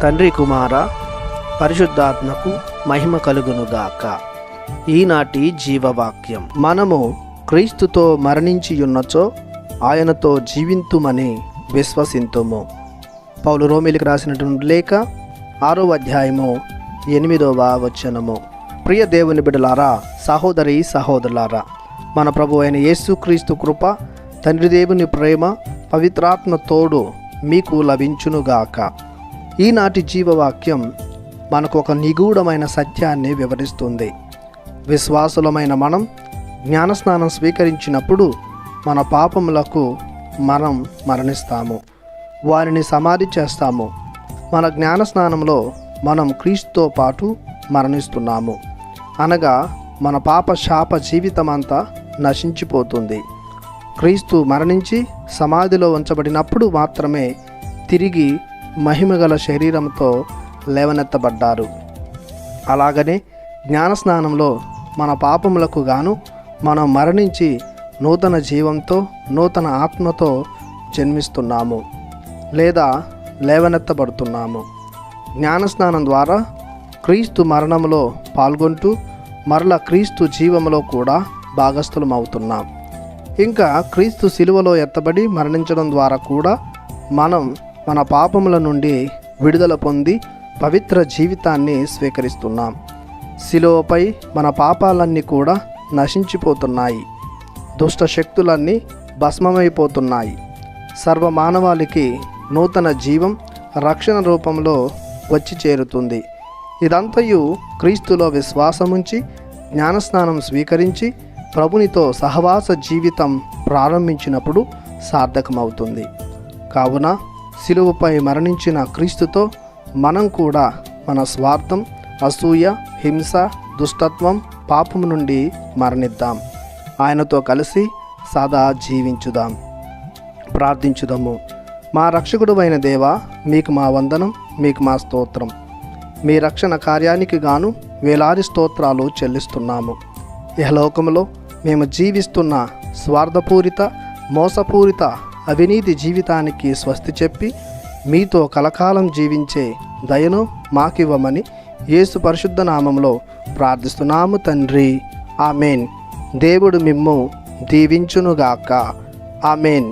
తండ్రి కుమార పరిశుద్ధాత్మకు మహిమ కలుగునుగాక. ఈనాటి జీవవాక్యం. మనము క్రీస్తుతో మరణించియున్నచో ఆయనతో జీవింతుమని విశ్వసింతుము. పౌలు రోమీయులకు రాసినటువంటి లేఖ 6వ అధ్యాయము 8వ వచనము. ప్రియ దేవుని బిడ్డలారా, సహోదరి సహోదరులారా, మన ప్రభు అయిన యేసుక్రీస్తు కృప, తండ్రి దేవుని ప్రేమ, పవిత్రాత్మ తోడు మీకు లభించునుగాక. ఈనాటి జీవవాక్యం మనకు ఒక నిగూఢమైన సత్యాన్ని వివరిస్తుంది. విశ్వాసులమైన మనం జ్ఞానస్నానం స్వీకరించినప్పుడు మన పాపములకు మనం మరణిస్తాము, వారిని సమాధి చేస్తాము. మన జ్ఞానస్నానంలో మనం క్రీస్తుతో పాటు మరణిస్తున్నాము. అనగా మన పాప శాప జీవితమంతా నశించిపోతుంది. క్రీస్తు మరణించి సమాధిలో ఉంచబడినప్పుడు మాత్రమే తిరిగి మహిమగల శరీరంతో లేవనెత్తబడ్డారు. అలాగనే జ్ఞానస్నానంలో మన పాపములకు గాను మనం మరణించి నూతన జీవంతో, నూతన ఆత్మతో జన్మిస్తున్నాము లేదా లేవనెత్తబడుతున్నాము. జ్ఞానస్నానం ద్వారా క్రీస్తు మరణంలో పాల్గొంటూ మరల క్రీస్తు జీవములో కూడా భాగస్థులం అవుతున్నాం. ఇంకా క్రీస్తు శిలువలో ఎత్తబడి మరణించడం ద్వారా కూడా మనం మన పాపముల నుండి విడుదల పొంది పవిత్ర జీవితాన్ని స్వీకరిస్తున్నాం. శిలువపై మన పాపాలన్నీ కూడా నశించిపోతున్నాయి. దుష్ట శక్తులన్నీ భస్మమైపోతున్నాయి. సర్వమానవాళికి నూతన జీవం రక్షణ రూపంలో వచ్చి చేరుతుంది. ఇదంతయు క్రీస్తులో విశ్వాసముంచి జ్ఞానస్నానం స్వీకరించి ప్రభునితో సహవాస జీవితం ప్రారంభించినప్పుడు సార్థకమవుతుంది. కావున శిలువపై మరణించిన క్రీస్తుతో మనం కూడా మన స్వార్థం, అసూయ, హింస, దుష్టత్వం, పాపము నుండి మరణిద్దాం. ఆయనతో కలిసి సదా జీవించుదాం. ప్రార్థించుదాము. మా రక్షకుడు అయిన దేవా, మీకు మా వందనం, మీకు మా స్తోత్రం. మీ రక్షణ కార్యానికి గాను వేలాది స్తోత్రాలు చెల్లిస్తున్నాము. ఇహలోకములో మేము జీవిస్తున్న స్వార్థపూరిత, మోసపూరిత, అవినీతి జీవితానికి స్వస్తి చెప్పి మీతో కలకాలం జీవించే దయను మాకివ్వమని యేసు పరిశుద్ధ నామములో ప్రార్థిస్తున్నాము తండ్రి. ఆమెన్. దేవుడు మిమ్ము దీవించునుగాక. ఆమెన్.